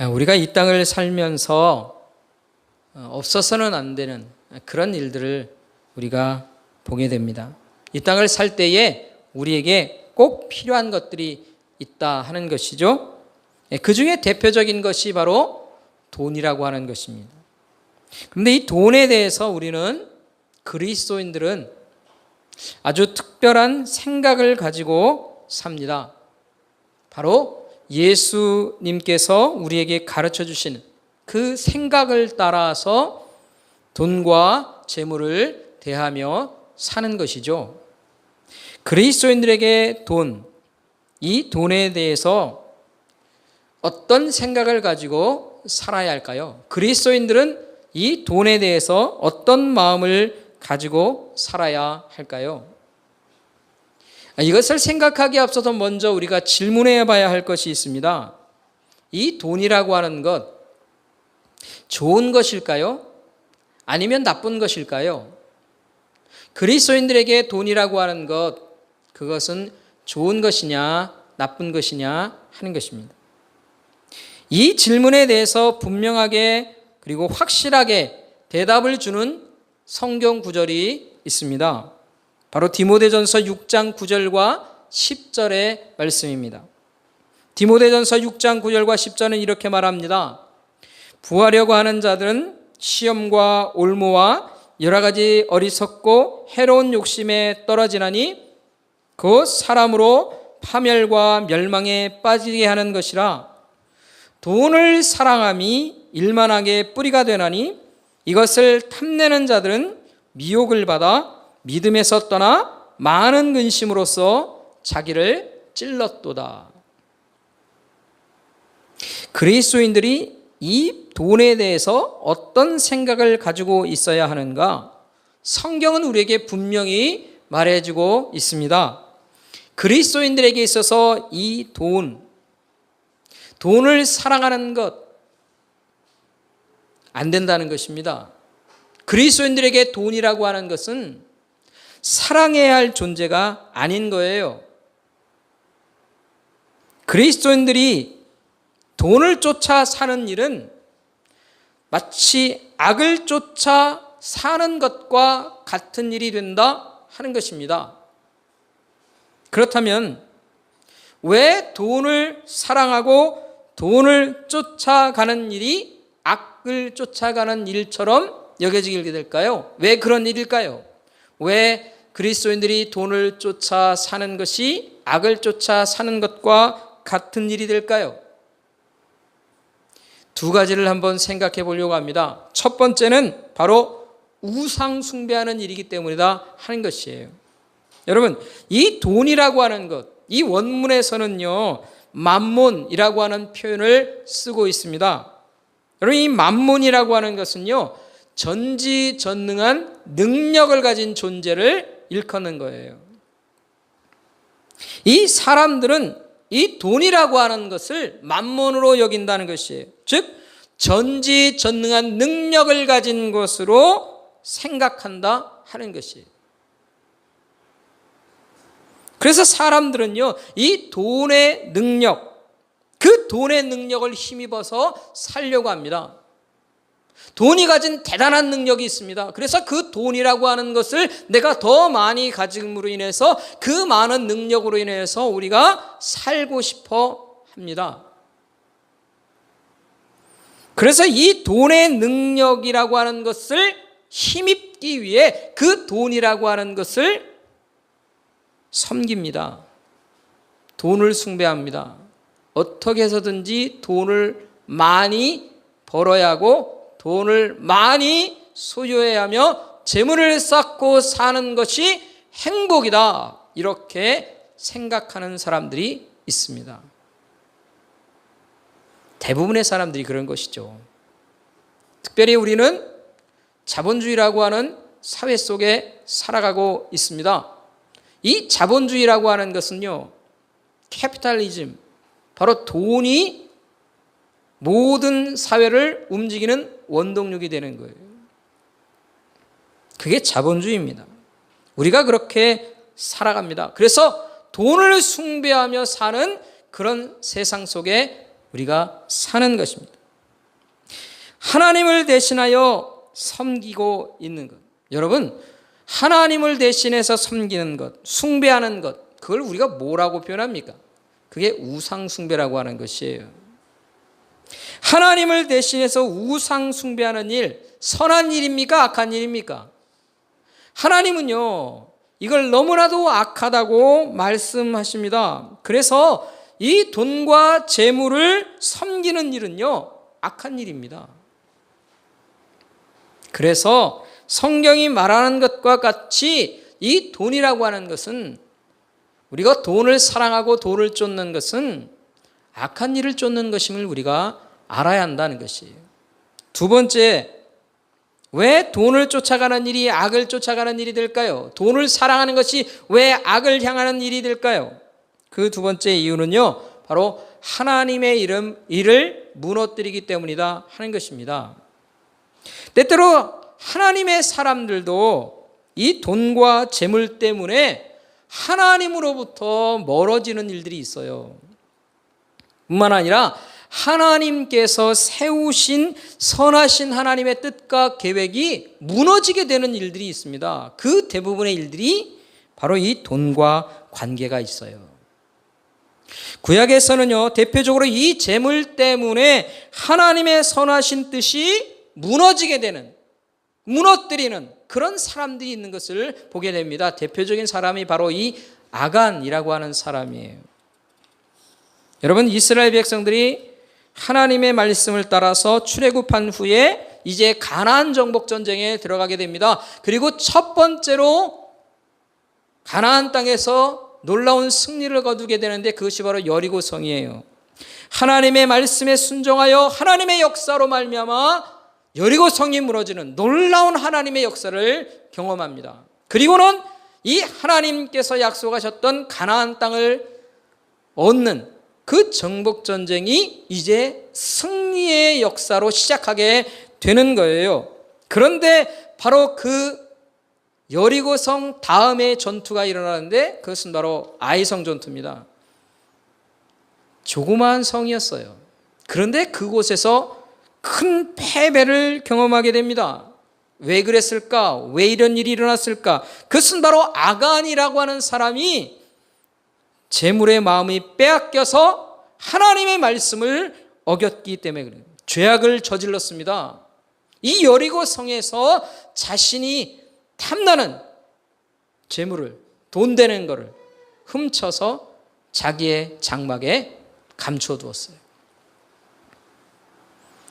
우리가 이 땅을 살면서 없어서는 안 되는 그런 일들을 우리가 보게 됩니다. 이 땅을 살 때에 우리에게 꼭 필요한 것들이 있다 하는 것이죠. 그 중에 대표적인 것이 바로 돈이라고 하는 것입니다. 그런데 이 돈에 대해서 우리는 그리스도인들은 아주 특별한 생각을 가지고 삽니다. 바로 예수님께서 우리에게 가르쳐 주신 그 생각을 따라서 돈과 재물을 대하며 사는 것이죠. 그리스도인들에게 이 돈에 대해서 어떤 생각을 가지고 살아야 할까요? 그리스도인들은 이 돈에 대해서 어떤 마음을 가지고 살아야 할까요? 이것을 생각하기에 앞서서 먼저 우리가 질문해 봐야 할 것이 있습니다. 이 돈이라고 하는 것, 좋은 것일까요? 아니면 나쁜 것일까요? 그리스도인들에게 돈이라고 하는 것, 그것은 좋은 것이냐, 나쁜 것이냐 하는 것입니다. 이 질문에 대해서 분명하게 그리고 확실하게 대답을 주는 성경 구절이 있습니다. 바로 디모데전서 6장 9절과 10절의 말씀입니다. 디모데전서 6장 9절과 10절은 이렇게 말합니다. 부하려고 하는 자들은 시험과 올무와 여러 가지 어리석고 해로운 욕심에 떨어지나니 그 사람으로 파멸과 멸망에 빠지게 하는 것이라. 돈을 사랑함이 일만하게 뿌리가 되나니 이것을 탐내는 자들은 미혹을 받아 믿음에서 떠나 많은 근심으로써 자기를 찔렀도다. 그리스도인들이 이 돈에 대해서 어떤 생각을 가지고 있어야 하는가? 성경은 우리에게 분명히 말해주고 있습니다. 그리스도인들에게 있어서 이 돈을 사랑하는 것, 안 된다는 것입니다. 그리스도인들에게 돈이라고 하는 것은 사랑해야 할 존재가 아닌 거예요. 그리스도인들이 돈을 쫓아 사는 일은 마치 악을 쫓아 사는 것과 같은 일이 된다 하는 것입니다. 그렇다면 왜 돈을 사랑하고 돈을 쫓아가는 일이 악을 쫓아가는 일처럼 여겨지게 될까요? 왜 그런 일일까요? 왜 그리스도인들이 돈을 쫓아 사는 것이 악을 쫓아 사는 것과 같은 일이 될까요? 두 가지를 한번 생각해 보려고 합니다. 첫 번째는 바로 우상 숭배하는 일이기 때문이다 하는 것이에요. 여러분, 이 돈이라고 하는 것, 이 원문에서는요, 만몬이라고 하는 표현을 쓰고 있습니다. 여러분, 이 만몬이라고 하는 것은요, 전지전능한 능력을 가진 존재를 일컫는 거예요. 이 사람들은 이 돈이라고 하는 것을 만몬으로 여긴다는 것이에요. 즉 전지전능한 능력을 가진 것으로 생각한다 하는 것이에요. 그래서 사람들은요, 이 돈의 능력, 그 돈의 능력을 힘입어서 살려고 합니다. 돈이 가진 대단한 능력이 있습니다. 그래서 그 돈이라고 하는 것을 내가 더 많이 가짐으로 인해서 그 많은 능력으로 인해서 우리가 살고 싶어 합니다. 그래서 이 돈의 능력이라고 하는 것을 힘입기 위해 그 돈이라고 하는 것을 섬깁니다. 돈을 숭배합니다. 어떻게 해서든지 돈을 많이 벌어야 하고 돈을 많이 소유해야 하며 재물을 쌓고 사는 것이 행복이다. 이렇게 생각하는 사람들이 있습니다. 대부분의 사람들이 그런 것이죠. 특별히 우리는 자본주의라고 하는 사회 속에 살아가고 있습니다. 이 자본주의라고 하는 것은요, 캐피탈리즘, 바로 돈이 모든 사회를 움직이는 원동력이 되는 거예요. 그게 자본주의입니다. 우리가 그렇게 살아갑니다. 그래서 돈을 숭배하며 사는 그런 세상 속에 우리가 사는 것입니다. 하나님을 대신하여 섬기고 있는 것. 여러분, 하나님을 대신해서 섬기는 것, 숭배하는 것, 그걸 우리가 뭐라고 표현합니까? 그게 우상 숭배라고 하는 것이에요. 하나님을 대신해서 우상 숭배하는 일, 선한 일입니까? 악한 일입니까? 하나님은요, 이걸 너무나도 악하다고 말씀하십니다. 그래서 이 돈과 재물을 섬기는 일은요, 악한 일입니다. 그래서 성경이 말하는 것과 같이 이 돈이라고 하는 것은, 우리가 돈을 사랑하고 돈을 쫓는 것은 악한 일을 쫓는 것임을 우리가 알아야 한다는 것이에요. 두 번째, 왜 돈을 쫓아가는 일이 악을 쫓아가는 일이 될까요? 돈을 사랑하는 것이 왜 악을 향하는 일이 될까요? 그 두 번째 이유는요, 바로 하나님의 일을 무너뜨리기 때문이다 하는 것입니다. 때때로 하나님의 사람들도 이 돈과 재물 때문에 하나님으로부터 멀어지는 일들이 있어요. 뿐만 아니라 하나님께서 세우신 선하신 하나님의 뜻과 계획이 무너지게 되는 일들이 있습니다. 그 대부분의 일들이 바로 이 돈과 관계가 있어요. 구약에서는요, 대표적으로 이 재물 때문에 하나님의 선하신 뜻이 무너지게 되는, 무너뜨리는 그런 사람들이 있는 것을 보게 됩니다. 대표적인 사람이 바로 이 아간이라고 하는 사람이에요. 여러분, 이스라엘 백성들이 하나님의 말씀을 따라서 출애굽한 후에 이제 가나안 정복 전쟁에 들어가게 됩니다. 그리고 첫 번째로 가나안 땅에서 놀라운 승리를 거두게 되는데 그것이 바로 여리고성이에요. 하나님의 말씀에 순종하여 하나님의 역사로 말미암아 여리고성이 무너지는 놀라운 하나님의 역사를 경험합니다. 그리고는 이 하나님께서 약속하셨던 가나안 땅을 얻는 그 정복 전쟁이 이제 승리의 역사로 시작하게 되는 거예요. 그런데 바로 그 여리고성 다음에 전투가 일어나는데 그것은 바로 아이성 전투입니다. 조그마한 성이었어요. 그런데 그곳에서 큰 패배를 경험하게 됩니다. 왜 그랬을까? 왜 이런 일이 일어났을까? 그것은 바로 아간이라고 하는 사람이 재물의 마음이 빼앗겨서 하나님의 말씀을 어겼기 때문에 그래요. 죄악을 저질렀습니다. 이 여리고 성에서 자신이 탐나는 재물을, 돈 되는 것을 훔쳐서 자기의 장막에 감춰두었어요.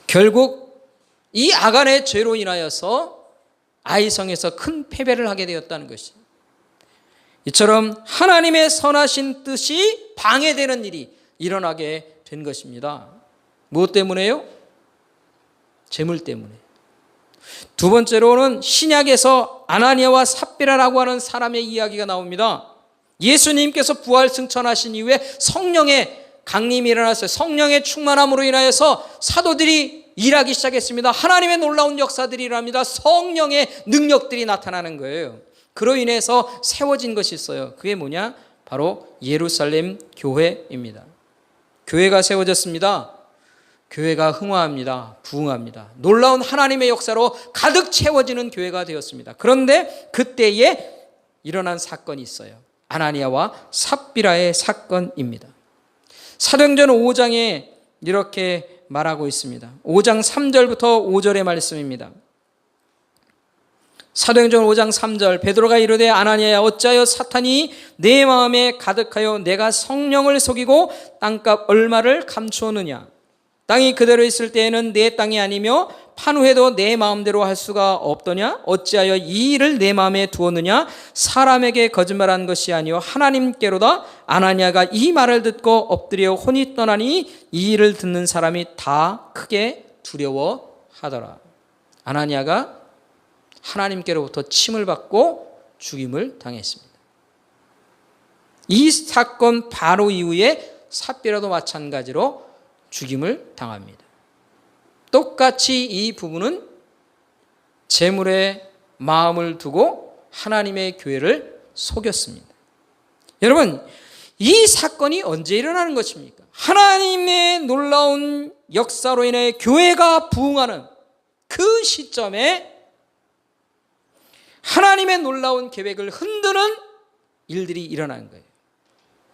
결국 이 아간의 죄로 인하여서 아이성에서 큰 패배를 하게 되었다는 것이죠. 이처럼 하나님의 선하신 뜻이 방해되는 일이 일어나게 된 것입니다. 무엇 때문에요? 재물 때문에. 두 번째로는 신약에서 아나니아와 삽비라라고 하는 사람의 이야기가 나옵니다. 예수님께서 부활 승천하신 이후에 성령의 강림이 일어났어요. 성령의 충만함으로 인하여서 사도들이 일하기 시작했습니다. 하나님의 놀라운 역사들이 일어납니다. 성령의 능력들이 나타나는 거예요. 그로 인해서 세워진 것이 있어요. 그게 뭐냐? 바로 예루살렘 교회입니다. 교회가 세워졌습니다. 교회가 흥화합니다. 부흥합니다. 놀라운 하나님의 역사로 가득 채워지는 교회가 되었습니다. 그런데 그때에 일어난 사건이 있어요. 아나니아와 삽비라의 사건입니다. 사도행전 5장에 이렇게 말하고 있습니다. 5장 3절부터 5절의 말씀입니다. 사도행전 5장 3절, 베드로가 이르되 아나니아야 어찌하여 사탄이 내 마음에 가득하여 내가 성령을 속이고 땅값 얼마를 감추었느냐? 땅이 그대로 있을 때에는 내 땅이 아니며 판후해도 내 마음대로 할 수가 없더냐? 어찌하여 이 일을 내 마음에 두었느냐? 사람에게 거짓말한 것이 아니요 하나님께로다. 아나니아가 이 말을 듣고 엎드려 혼이 떠나니 이 일을 듣는 사람이 다 크게 두려워하더라. 아나니아가 하나님께로부터 침을 받고 죽임을 당했습니다. 이 사건 바로 이후에 삽비라도 마찬가지로 죽임을 당합니다. 똑같이 이 부부는 재물에 마음을 두고 하나님의 교회를 속였습니다. 여러분, 이 사건이 언제 일어나는 것입니까? 하나님의 놀라운 역사로 인해 교회가 부흥하는 그 시점에 하나님의 놀라운 계획을 흔드는 일들이 일어난 거예요.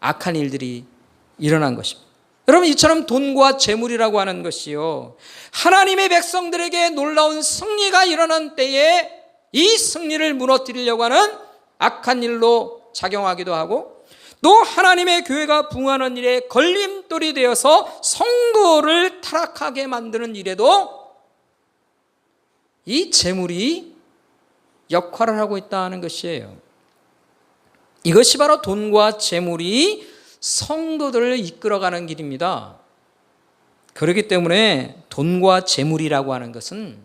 악한 일들이 일어난 것입니다. 여러분, 이처럼 돈과 재물이라고 하는 것이요, 하나님의 백성들에게 놀라운 승리가 일어난 때에 이 승리를 무너뜨리려고 하는 악한 일로 작용하기도 하고, 또 하나님의 교회가 부흥하는 일에 걸림돌이 되어서 성도를 타락하게 만드는 일에도 이 재물이 역할을 하고 있다는 것이에요. 이것이 바로 돈과 재물이 성도들을 이끌어가는 길입니다. 그렇기 때문에 돈과 재물이라고 하는 것은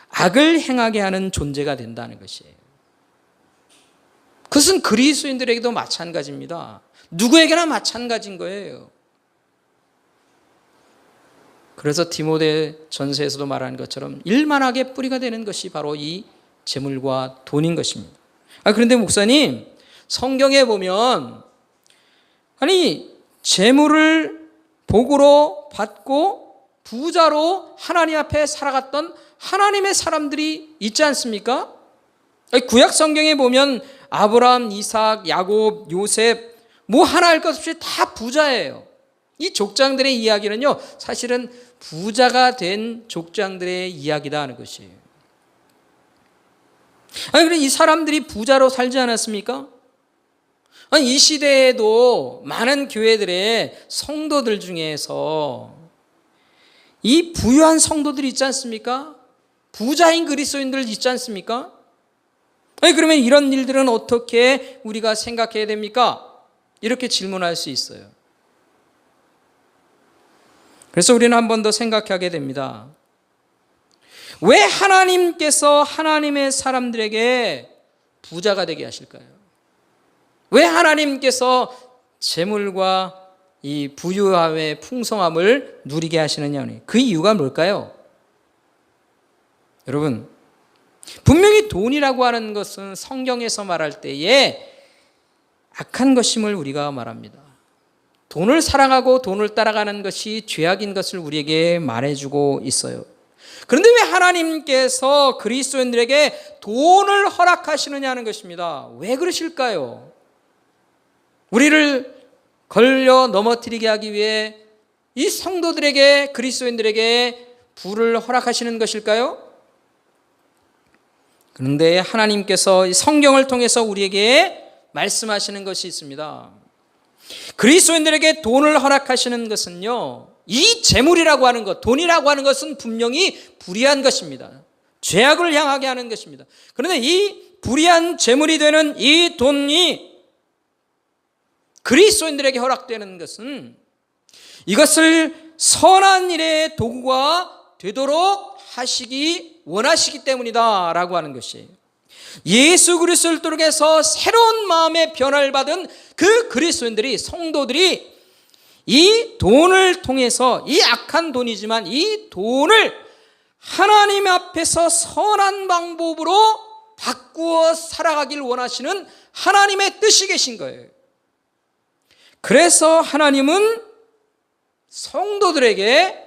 악을 행하게 하는 존재가 된다는 것이에요. 그것은 그리스도인들에게도 마찬가지입니다. 누구에게나 마찬가지인 거예요. 그래서 디모데 전서에서도 말하는 것처럼 일만하게 뿌리가 되는 것이 바로 이 재물과 돈인 것입니다. 그런데 목사님, 성경에 보면 재물을 복으로 받고 부자로 하나님 앞에 살아갔던 하나님의 사람들이 있지 않습니까? 구약 성경에 보면 아브라함, 이삭, 야곱, 요셉 하나 할 것 없이 다 부자예요. 이 족장들의 이야기는요, 사실은 부자가 된 족장들의 이야기다 하는 것이에요. 그럼 이 사람들이 부자로 살지 않았습니까? 이 시대에도 많은 교회들의 성도들 중에서 이 부유한 성도들이 있지 않습니까? 부자인 그리스도인들 있지 않습니까? 그러면 이런 일들은 어떻게 우리가 생각해야 됩니까? 이렇게 질문할 수 있어요. 그래서 우리는 한 번 더 생각하게 됩니다. 왜 하나님께서 하나님의 사람들에게 부자가 되게 하실까요? 왜 하나님께서 재물과 이 부유함의 풍성함을 누리게 하시느냐? 그 이유가 뭘까요? 여러분, 분명히 돈이라고 하는 것은 성경에서 말할 때에 악한 것임을 우리가 말합니다. 돈을 사랑하고 돈을 따라가는 것이 죄악인 것을 우리에게 말해주고 있어요. 그런데 왜 하나님께서 그리스도인들에게 돈을 허락하시느냐는 것입니다. 왜 그러실까요? 우리를 걸려 넘어뜨리게 하기 위해 이 성도들에게, 그리스도인들에게 부를 허락하시는 것일까요? 그런데 하나님께서 성경을 통해서 우리에게 말씀하시는 것이 있습니다. 그리스도인들에게 돈을 허락하시는 것은요, 이 재물이라고 하는 것, 돈이라고 하는 것은 분명히 불의한 것입니다. 죄악을 향하게 하는 것입니다. 그런데 이 불의한 재물이 되는 이 돈이 그리스도인들에게 허락되는 것은 이것을 선한 일의 도구가 되도록 하시기 원하시기 때문이다 라고 하는 것이에요. 예수 그리스도를 통해서 새로운 마음의 변화를 받은 그 그리스도인들이, 성도들이 이 돈을 통해서, 이 악한 돈이지만 이 돈을 하나님 앞에서 선한 방법으로 바꾸어 살아가길 원하시는 하나님의 뜻이 계신 거예요. 그래서 하나님은 성도들에게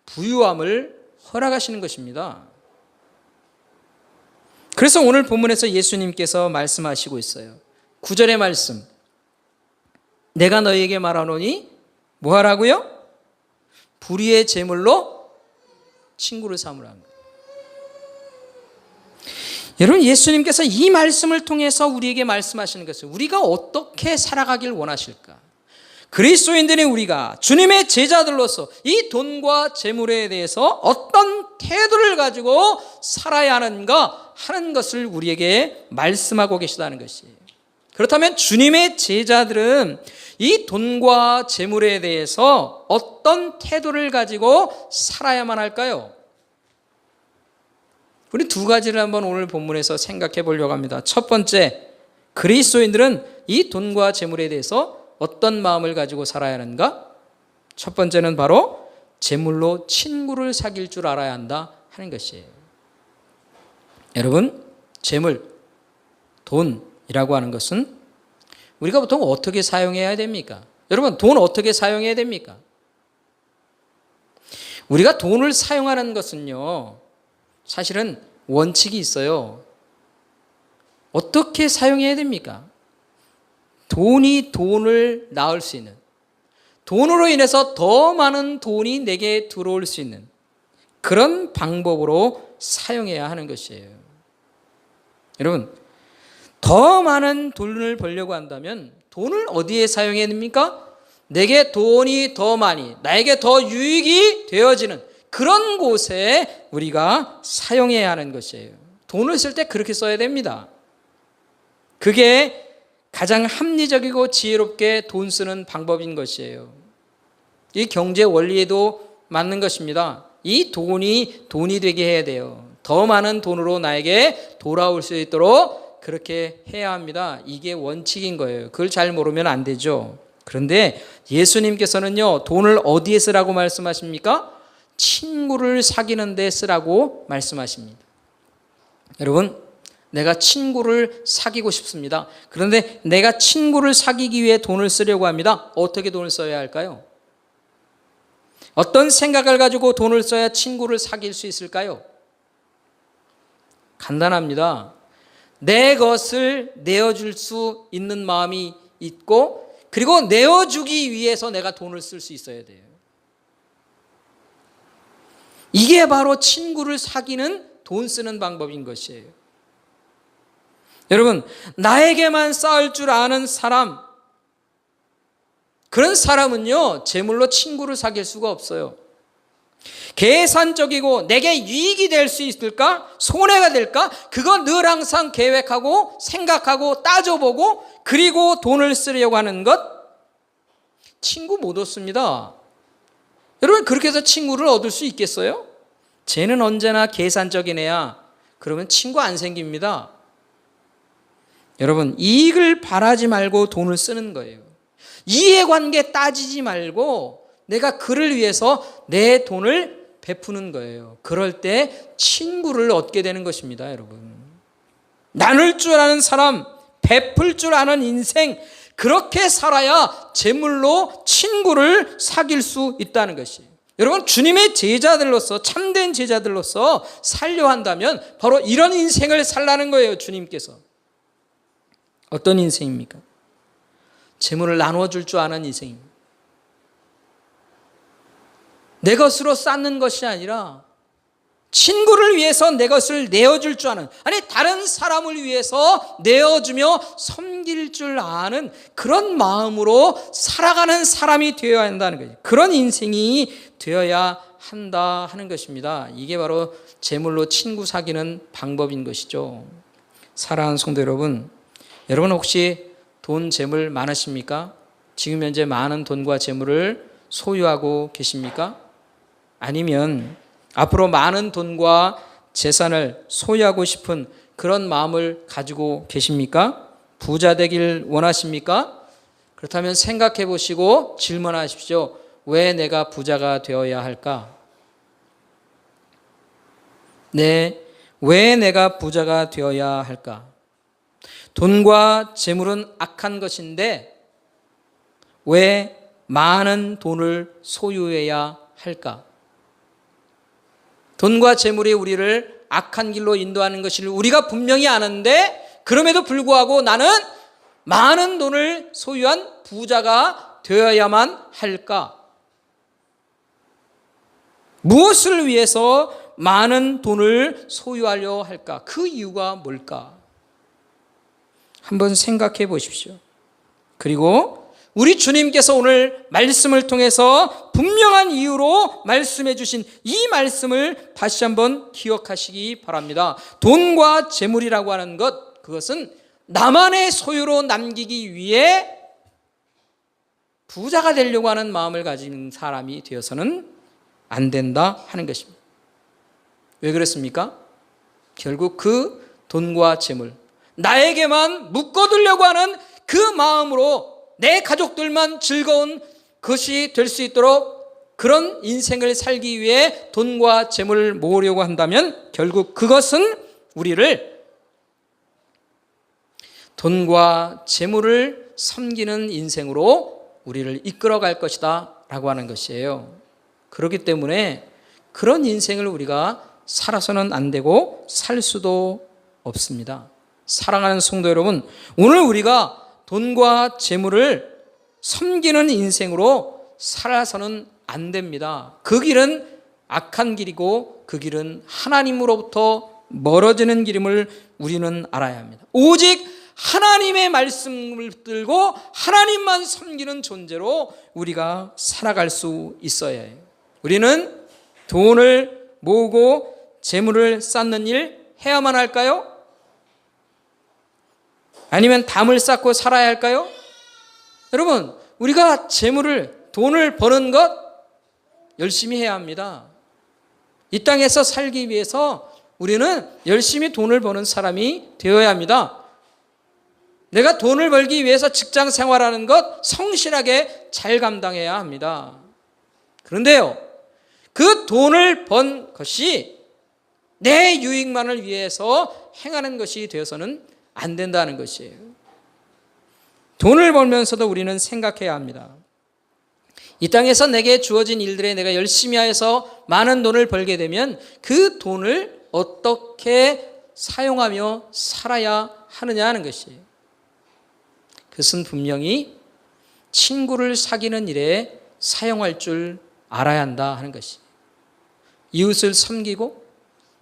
부유함을 허락하시는 것입니다. 그래서 오늘 본문에서 예수님께서 말씀하시고 있어요. 9절의 말씀, 내가 너희에게 말하노니 뭐하라고요? 불의의 제물로 친구를 삼으라는 거예요. 여러분, 예수님께서 이 말씀을 통해서 우리에게 말씀하시는 것은 우리가 어떻게 살아가길 원하실까? 그리스도인들의 우리가 주님의 제자들로서 이 돈과 재물에 대해서 어떤 태도를 가지고 살아야 하는가 하는 것을 우리에게 말씀하고 계시다는 것이에요. 그렇다면 주님의 제자들은 이 돈과 재물에 대해서 어떤 태도를 가지고 살아야만 할까요? 우리 두 가지를 한번 오늘 본문에서 생각해 보려고 합니다. 첫 번째, 그리스도인들은 이 돈과 재물에 대해서 어떤 마음을 가지고 살아야 하는가? 첫 번째는 바로 재물로 친구를 사귈 줄 알아야 한다 하는 것이에요. 여러분, 재물, 돈이라고 하는 것은 우리가 보통 어떻게 사용해야 됩니까? 여러분, 돈 어떻게 사용해야 됩니까? 우리가 돈을 사용하는 것은요, 사실은 원칙이 있어요. 어떻게 사용해야 됩니까? 돈이 돈을 낳을 수 있는, 돈으로 인해서 더 많은 돈이 내게 들어올 수 있는 그런 방법으로 사용해야 하는 것이에요. 여러분, 더 많은 돈을 벌려고 한다면 돈을 어디에 사용해야 됩니까? 내게 돈이 더 많이, 나에게 더 유익이 되어지는 그런 곳에 우리가 사용해야 하는 것이에요. 돈을 쓸 때 그렇게 써야 됩니다. 그게 가장 합리적이고 지혜롭게 돈 쓰는 방법인 것이에요. 이 경제 원리에도 맞는 것입니다. 이 돈이 되게 해야 돼요. 더 많은 돈으로 나에게 돌아올 수 있도록 그렇게 해야 합니다. 이게 원칙인 거예요. 그걸 잘 모르면 안 되죠. 그런데 예수님께서는요, 돈을 어디에 쓰라고 말씀하십니까? 친구를 사귀는 데 쓰라고 말씀하십니다. 여러분, 내가 친구를 사귀고 싶습니다. 그런데 내가 친구를 사귀기 위해 돈을 쓰려고 합니다. 어떻게 돈을 써야 할까요? 어떤 생각을 가지고 돈을 써야 친구를 사귈 수 있을까요? 간단합니다. 내 것을 내어줄 수 있는 마음이 있고, 그리고 내어주기 위해서 내가 돈을 쓸 수 있어야 돼요. 이게 바로 친구를 사귀는 돈 쓰는 방법인 것이에요. 여러분, 나에게만 쌓을 줄 아는 사람, 그런 사람은요, 재물로 친구를 사귈 수가 없어요. 계산적이고 내게 유익이 될 수 있을까? 손해가 될까? 그건 늘 항상 계획하고 생각하고 따져보고 그리고 돈을 쓰려고 하는 것, 친구 못 얻습니다. 여러분, 그렇게 해서 친구를 얻을 수 있겠어요? 쟤는 언제나 계산적인 애야. 그러면 친구 안 생깁니다. 여러분, 이익을 바라지 말고 돈을 쓰는 거예요. 이해관계 따지지 말고 내가 그를 위해서 내 돈을 베푸는 거예요. 그럴 때 친구를 얻게 되는 것입니다, 여러분. 나눌 줄 아는 사람, 베풀 줄 아는 인생, 그렇게 살아야 재물로 친구를 사귈 수 있다는 것이에요. 여러분, 주님의 제자들로서, 참된 제자들로서 살려 한다면 바로 이런 인생을 살라는 거예요, 주님께서. 어떤 인생입니까? 재물을 나눠줄 줄 아는 인생입니다. 내 것으로 쌓는 것이 아니라 친구를 위해서 내 것을 내어줄 줄 아는, 아니 다른 사람을 위해서 내어주며 섬길 줄 아는 그런 마음으로 살아가는 사람이 되어야 한다는 거예요. 그런 인생이 되어야 한다 하는 것입니다. 이게 바로 재물로 친구 사귀는 방법인 것이죠. 사랑하는 성도 여러분, 여러분 혹시 돈, 재물 많으십니까? 지금 현재 많은 돈과 재물을 소유하고 계십니까? 아니면 앞으로 많은 돈과 재산을 소유하고 싶은 그런 마음을 가지고 계십니까? 부자 되길 원하십니까? 그렇다면 생각해 보시고 질문하십시오. 왜 내가 부자가 되어야 할까? 네, 왜 내가 부자가 되어야 할까? 돈과 재물은 악한 것인데 왜 많은 돈을 소유해야 할까? 돈과 재물이 우리를 악한 길로 인도하는 것을 우리가 분명히 아는데 그럼에도 불구하고 나는 많은 돈을 소유한 부자가 되어야만 할까? 무엇을 위해서 많은 돈을 소유하려 할까? 그 이유가 뭘까? 한번 생각해 보십시오. 그리고 우리 주님께서 오늘 말씀을 통해서 분명한 이유로 말씀해 주신 이 말씀을 다시 한번 기억하시기 바랍니다. 돈과 재물이라고 하는 것, 그것은 나만의 소유로 남기기 위해 부자가 되려고 하는 마음을 가진 사람이 되어서는 안 된다 하는 것입니다. 왜 그렇습니까? 결국 그 돈과 재물, 나에게만 묶어두려고 하는 그 마음으로 내 가족들만 즐거운 것이 될 수 있도록 그런 인생을 살기 위해 돈과 재물을 모으려고 한다면 결국 그것은 우리를 돈과 재물을 섬기는 인생으로 우리를 이끌어갈 것이다 라고 하는 것이에요. 그렇기 때문에 그런 인생을 우리가 살아서는 안 되고 살 수도 없습니다. 사랑하는 성도 여러분, 오늘 우리가 돈과 재물을 섬기는 인생으로 살아서는 안 됩니다. 그 길은 악한 길이고 그 길은 하나님으로부터 멀어지는 길임을 우리는 알아야 합니다. 오직 하나님의 말씀을 들고 하나님만 섬기는 존재로 우리가 살아갈 수 있어야 해요. 우리는 돈을 모으고 재물을 쌓는 일 해야만 할까요? 아니면 담을 쌓고 살아야 할까요? 여러분, 우리가 돈을 버는 것 열심히 해야 합니다. 이 땅에서 살기 위해서 우리는 열심히 돈을 버는 사람이 되어야 합니다. 내가 돈을 벌기 위해서 직장 생활하는 것 성실하게 잘 감당해야 합니다. 그런데요, 그 돈을 번 것이 내 유익만을 위해서 행하는 것이 되어서는 안 된다는 것이에요. 돈을 벌면서도 우리는 생각해야 합니다. 이 땅에서 내게 주어진 일들에 내가 열심히 하여서 많은 돈을 벌게 되면 그 돈을 어떻게 사용하며 살아야 하느냐 하는 것이에요. 그것은 분명히 친구를 사귀는 일에 사용할 줄 알아야 한다 하는 것이에요. 이웃을 섬기고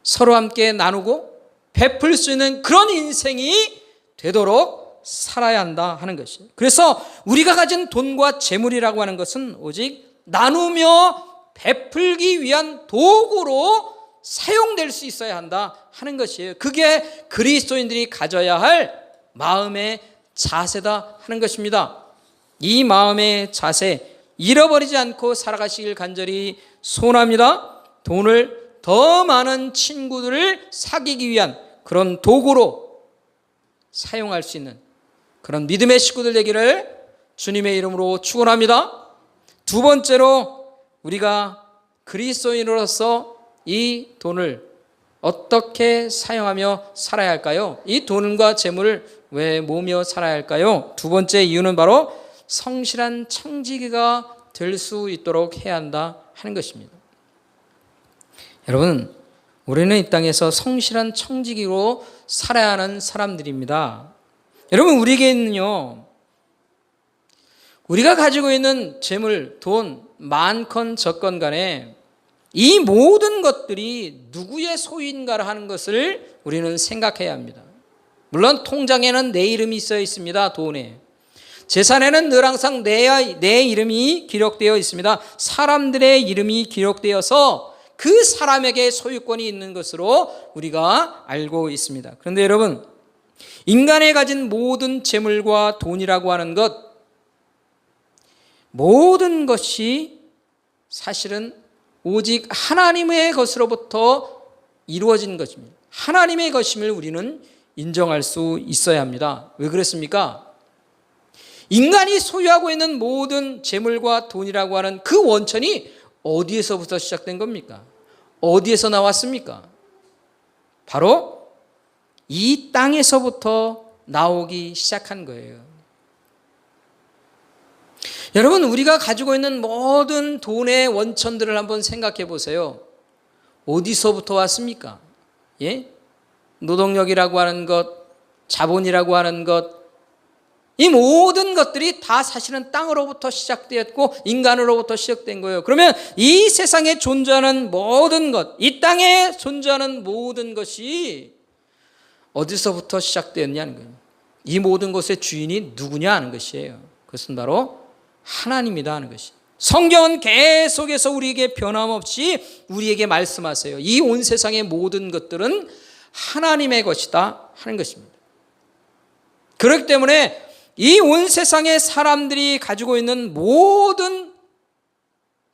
서로 함께 나누고 베풀 수 있는 그런 인생이 되도록 살아야 한다 하는 것이에요. 그래서 우리가 가진 돈과 재물이라고 하는 것은 오직 나누며 베풀기 위한 도구로 사용될 수 있어야 한다 하는 것이에요. 그게 그리스도인들이 가져야 할 마음의 자세다 하는 것입니다. 이 마음의 자세 잃어버리지 않고 살아가시길 간절히 소원합니다. 돈을 더 많은 친구들을 사귀기 위한 그런 도구로 사용할 수 있는 그런 믿음의 식구들 되기를 주님의 이름으로 축원합니다. 두 번째로 우리가 그리스도인으로서 이 돈을 어떻게 사용하며 살아야 할까요? 이 돈과 재물을 왜 모으며 살아야 할까요? 두 번째 이유는 바로 성실한 청지기가 될 수 있도록 해야 한다 하는 것입니다. 여러분, 우리는 이 땅에서 성실한 청지기로 살아야 하는 사람들입니다. 여러분, 우리에게는요, 우리가 가지고 있는 재물, 돈, 많건 적건 간에 이 모든 것들이 누구의 소유인가를 하는 것을 우리는 생각해야 합니다. 물론 통장에는 내 이름이 써 있습니다. 돈에. 재산에는 늘 항상 내 이름이 기록되어 있습니다. 사람들의 이름이 기록되어서 그 사람에게 소유권이 있는 것으로 우리가 알고 있습니다. 그런데 여러분, 인간이 가진 모든 재물과 돈이라고 하는 것, 모든 것이 사실은 오직 하나님의 것으로부터 이루어진 것입니다. 하나님의 것임을 우리는 인정할 수 있어야 합니다. 왜 그렇습니까? 인간이 소유하고 있는 모든 재물과 돈이라고 하는 그 원천이 어디에서부터 시작된 겁니까? 어디에서 나왔습니까? 바로 이 땅에서부터 나오기 시작한 거예요. 여러분, 우리가 가지고 있는 모든 돈의 원천들을 한번 생각해 보세요. 어디서부터 왔습니까? 예? 노동력이라고 하는 것, 자본이라고 하는 것, 이 모든 것들이 다 사실은 땅으로부터 시작되었고 인간으로부터 시작된 거예요. 그러면 이 세상에 존재하는 모든 것, 이 땅에 존재하는 모든 것이 어디서부터 시작되었냐는 거예요. 이 모든 것의 주인이 누구냐 하는 것이에요. 그것은 바로 하나님이다 하는 것이에요. 성경은 계속해서 우리에게 변함없이 우리에게 말씀하세요. 이 온 세상의 모든 것들은 하나님의 것이다 하는 것입니다. 그렇기 때문에 이 온 세상의 사람들이 가지고 있는 모든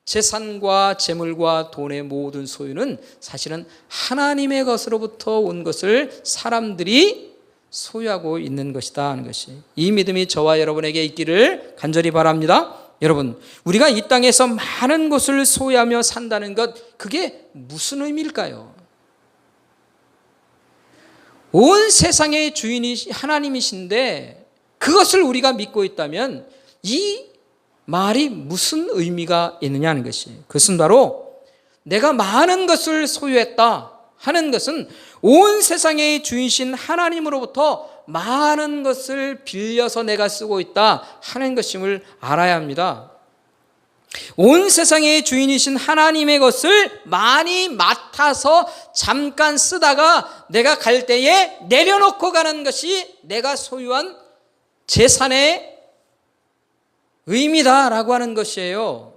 재산과 재물과 돈의 모든 소유는 사실은 하나님의 것으로부터 온 것을 사람들이 소유하고 있는 것이다 하는 것이, 이 믿음이 저와 여러분에게 있기를 간절히 바랍니다. 여러분, 우리가 이 땅에서 많은 것을 소유하며 산다는 것, 그게 무슨 의미일까요? 온 세상의 주인이 하나님이신데 그것을 우리가 믿고 있다면 이 말이 무슨 의미가 있느냐는 것이에요. 그것은 바로 내가 많은 것을 소유했다 하는 것은 온 세상의 주인이신 하나님으로부터 많은 것을 빌려서 내가 쓰고 있다 하는 것임을 알아야 합니다. 온 세상의 주인이신 하나님의 것을 많이 맡아서 잠깐 쓰다가 내가 갈 때에 내려놓고 가는 것이 내가 소유한 재산의 의미다라고 하는 것이에요.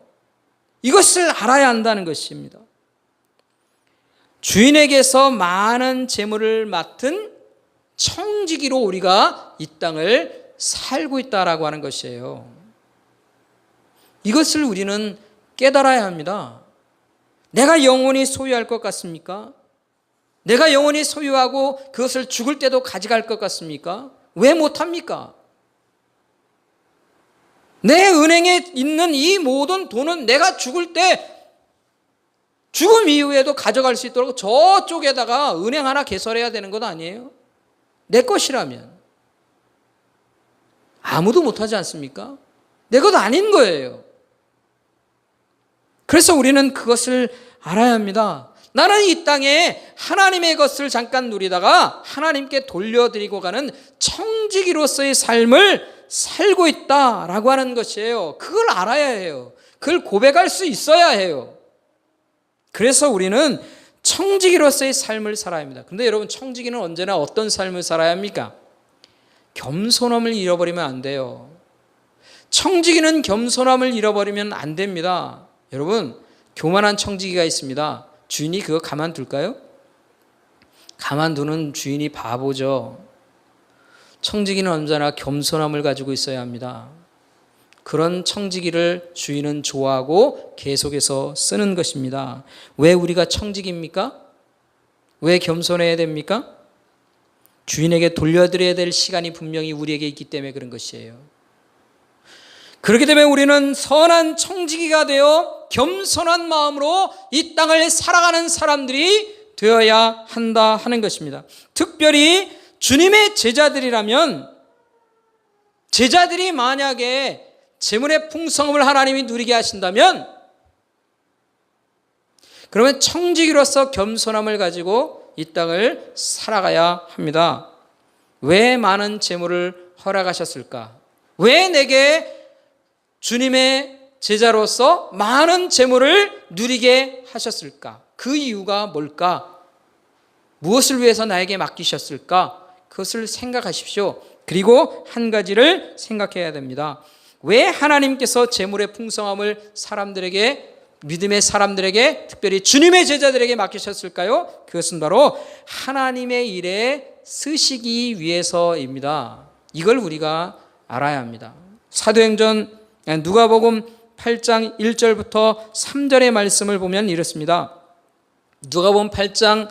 이것을 알아야 한다는 것입니다. 주인에게서 많은 재물을 맡은 청지기로 우리가 이 땅을 살고 있다라고 하는 것이에요. 이것을 우리는 깨달아야 합니다. 내가 영원히 소유할 것 같습니까? 내가 영원히 소유하고 그것을 죽을 때도 가져갈 것 같습니까? 왜 못합니까? 내 은행에 있는 이 모든 돈은 내가 죽을 때 죽음 이후에도 가져갈 수 있도록 저쪽에다가 은행 하나 개설해야 되는 것 아니에요? 내 것이라면. 아무도 못하지 않습니까? 내 것 아닌 거예요. 그래서 우리는 그것을 알아야 합니다. 나는 이 땅에 하나님의 것을 잠깐 누리다가 하나님께 돌려드리고 가는 청지기로서의 삶을 살고 있다라고 하는 것이에요. 그걸 알아야 해요. 그걸 고백할 수 있어야 해요. 그래서 우리는 청지기로서의 삶을 살아야 합니다. 그런데 여러분, 청지기는 언제나 어떤 삶을 살아야 합니까? 겸손함을 잃어버리면 안 돼요. 청지기는 겸손함을 잃어버리면 안 됩니다. 여러분, 교만한 청지기가 있습니다. 주인이 그거 가만둘까요? 가만두는 주인이 바보죠. 청지기는 언제나 겸손함을 가지고 있어야 합니다. 그런 청지기를 주인은 좋아하고 계속해서 쓰는 것입니다. 왜 우리가 청지기입니까? 왜 겸손해야 됩니까? 주인에게 돌려드려야 될 시간이 분명히 우리에게 있기 때문에 그런 것이에요. 그렇기 때문에 우리는 선한 청지기가 되어 겸손한 마음으로 이 땅을 살아가는 사람들이 되어야 한다 하는 것입니다. 특별히 주님의 제자들이라면, 제자들이 만약에 재물의 풍성함을 하나님이 누리게 하신다면, 그러면 청지기로서 겸손함을 가지고 이 땅을 살아가야 합니다. 왜 많은 재물을 허락하셨을까? 왜 내게 주님의 제자로서 많은 재물을 누리게 하셨을까? 그 이유가 뭘까? 무엇을 위해서 나에게 맡기셨을까? 그것을 생각하십시오. 그리고 한 가지를 생각해야 됩니다. 왜 하나님께서 재물의 풍성함을 사람들에게, 믿음의 사람들에게, 특별히 주님의 제자들에게 맡기셨을까요? 그것은 바로 하나님의 일에 쓰시기 위해서입니다. 이걸 우리가 알아야 합니다. 사도행전 누가복음 8장 1절부터 3절의 말씀을 보면 이렇습니다. 누가복음 8장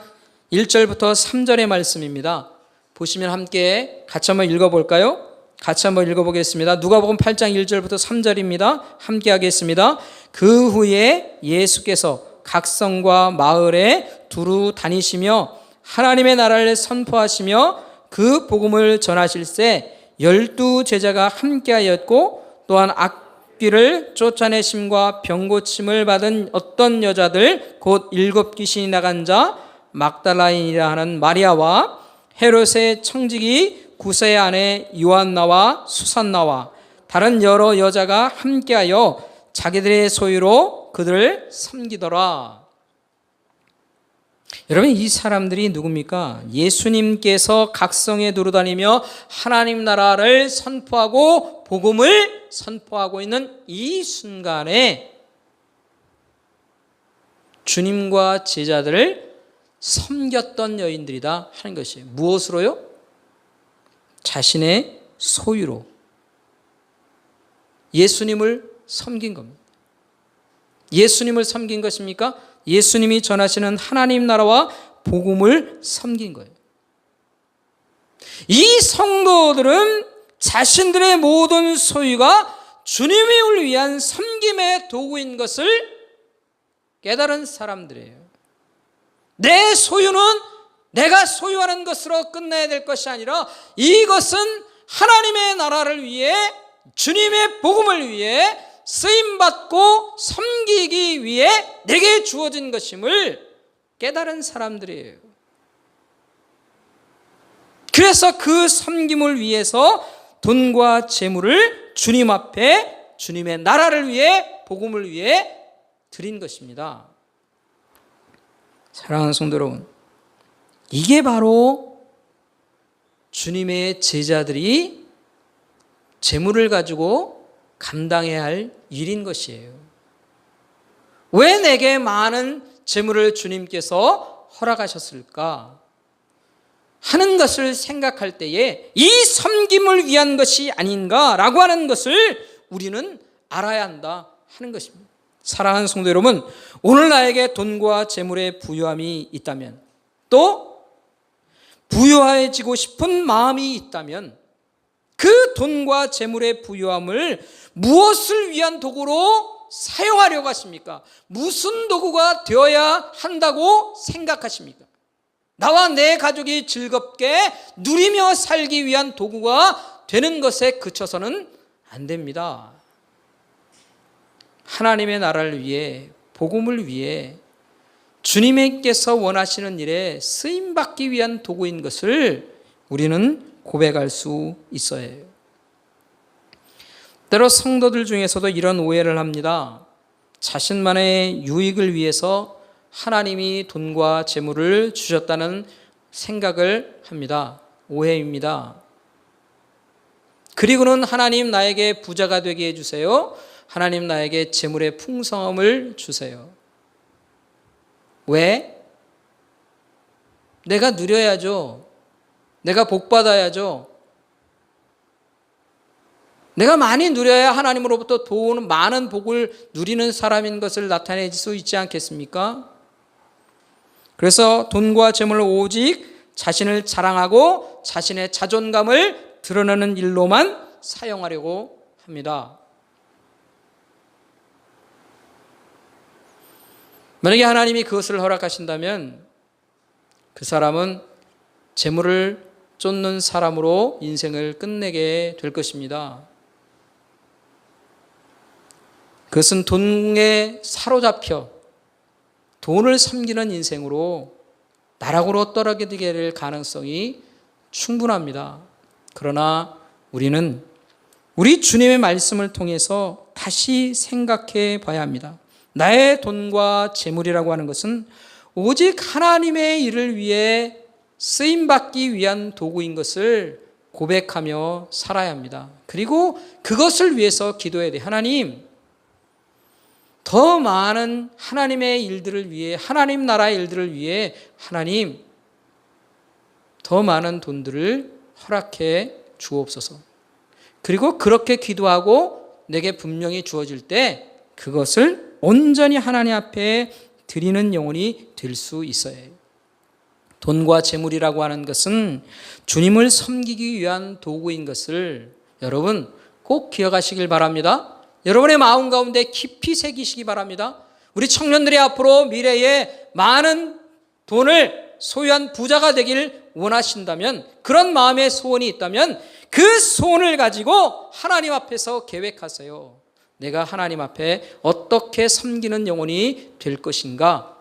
1절부터 3절의 말씀입니다. 보시면 함께 같이 한번 읽어볼까요? 같이 한번 읽어보겠습니다. 누가복음 8장 1절부터 3절입니다. 함께 하겠습니다. 그 후에 예수께서 각 성과 마을에 두루 다니시며 하나님의 나라를 선포하시며 그 복음을 전하실새 12 제자가 함께하였고, 또한 악귀를 쫓아내심과 병고침을 받은 어떤 여자들, 곧 7 귀신이 나간 자 막달라인이라 하는 마리아와 헤롯의 청지기 구세의 아내 요한나와 수산나와 다른 여러 여자가 함께하여 자기들의 소유로 그들을 섬기더라. 여러분, 이 사람들이 누굽니까? 예수님께서 각성에 두루다니며 하나님 나라를 선포하고 복음을 선포하고 있는 이 순간에 주님과 제자들을 섬겼던 여인들이다 하는 것이에요. 무엇으로요? 자신의 소유로 예수님을 섬긴 겁니다. 예수님을 섬긴 것입니까? 예수님이 전하시는 하나님 나라와 복음을 섬긴 거예요. 이 성도들은 자신들의 모든 소유가 주님을 위한 섬김의 도구인 것을 깨달은 사람들이에요. 내 소유는 내가 소유하는 것으로 끝내야 될 것이 아니라 이것은 하나님의 나라를 위해, 주님의 복음을 위해 쓰임받고 섬기기 위해 내게 주어진 것임을 깨달은 사람들이에요. 그래서 그 섬김을 위해서 돈과 재물을 주님 앞에, 주님의 나라를 위해, 복음을 위해 드린 것입니다. 사랑하는 성도 여러분, 이게 바로 주님의 제자들이 재물을 가지고 감당해야 할 일인 것이에요. 왜 내게 많은 재물을 주님께서 허락하셨을까 하는 것을 생각할 때에 이 섬김을 위한 것이 아닌가라고 하는 것을 우리는 알아야 한다 하는 것입니다. 사랑하는 성도 여러분, 오늘 나에게 돈과 재물의 부유함이 있다면, 또 부유해지고 싶은 마음이 있다면, 그 돈과 재물의 부유함을 무엇을 위한 도구로 사용하려고 하십니까? 무슨 도구가 되어야 한다고 생각하십니까? 나와 내 가족이 즐겁게 누리며 살기 위한 도구가 되는 것에 그쳐서는 안 됩니다. 하나님의 나라를 위해, 복음을 위해, 주님께서 원하시는 일에 쓰임받기 위한 도구인 것을 우리는 고백할 수 있어야 해요. 때로 성도들 중에서도 이런 오해를 합니다. 자신만의 유익을 위해서 하나님이 돈과 재물을 주셨다는 생각을 합니다. 오해입니다. 그리고는 하나님 나에게 부자가 되게 해주세요. 하나님 나에게 재물의 풍성함을 주세요. 왜? 내가 누려야죠. 내가 복받아야죠. 내가 많이 누려야 하나님으로부터 돈, 많은 복을 누리는 사람인 것을 나타낼 수 있지 않겠습니까? 그래서 돈과 재물을 오직 자신을 자랑하고 자신의 자존감을 드러내는 일로만 사용하려고 합니다. 만약에 하나님이 그것을 허락하신다면 그 사람은 재물을 쫓는 사람으로 인생을 끝내게 될 것입니다. 그것은 돈에 사로잡혀 돈을 섬기는 인생으로 나락으로 떨어지게 될 가능성이 충분합니다. 그러나 우리는 우리 주님의 말씀을 통해서 다시 생각해 봐야 합니다. 나의 돈과 재물이라고 하는 것은 오직 하나님의 일을 위해 쓰임받기 위한 도구인 것을 고백하며 살아야 합니다. 그리고 그것을 위해서 기도해야 돼. 하나님, 더 많은 하나님의 일들을 위해, 하나님 나라의 일들을 위해 하나님 더 많은 돈들을 허락해 주옵소서. 그리고 그렇게 기도하고 내게 분명히 주어질 때 그것을 온전히 하나님 앞에 드리는 영혼이 될 수 있어야 해요. 돈과 재물이라고 하는 것은 주님을 섬기기 위한 도구인 것을 여러분 꼭 기억하시길 바랍니다. 여러분의 마음 가운데 깊이 새기시기 바랍니다. 우리 청년들이 앞으로 미래에 많은 돈을 소유한 부자가 되길 원하신다면, 그런 마음의 소원이 있다면 그 소원을 가지고 하나님 앞에서 계획하세요. 내가 하나님 앞에 어떻게 섬기는 영혼이 될 것인가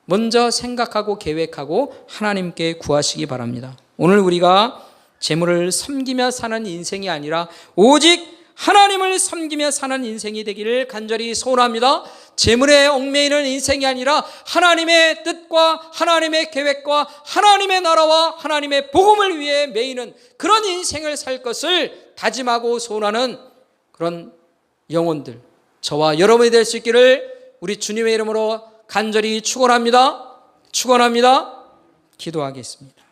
먼저 생각하고 계획하고 하나님께 구하시기 바랍니다. 오늘 우리가 재물을 섬기며 사는 인생이 아니라 오직 하나님을 섬기며 사는 인생이 되기를 간절히 소원합니다. 재물에 얽매이는 인생이 아니라 하나님의 뜻과 하나님의 계획과 하나님의 나라와 하나님의 복음을 위해 매이는 그런 인생을 살 것을 다짐하고 소원하는 그런 영혼들, 저와 여러분이 될 수 있기를 우리 주님의 이름으로 간절히 축원합니다. 기도하겠습니다.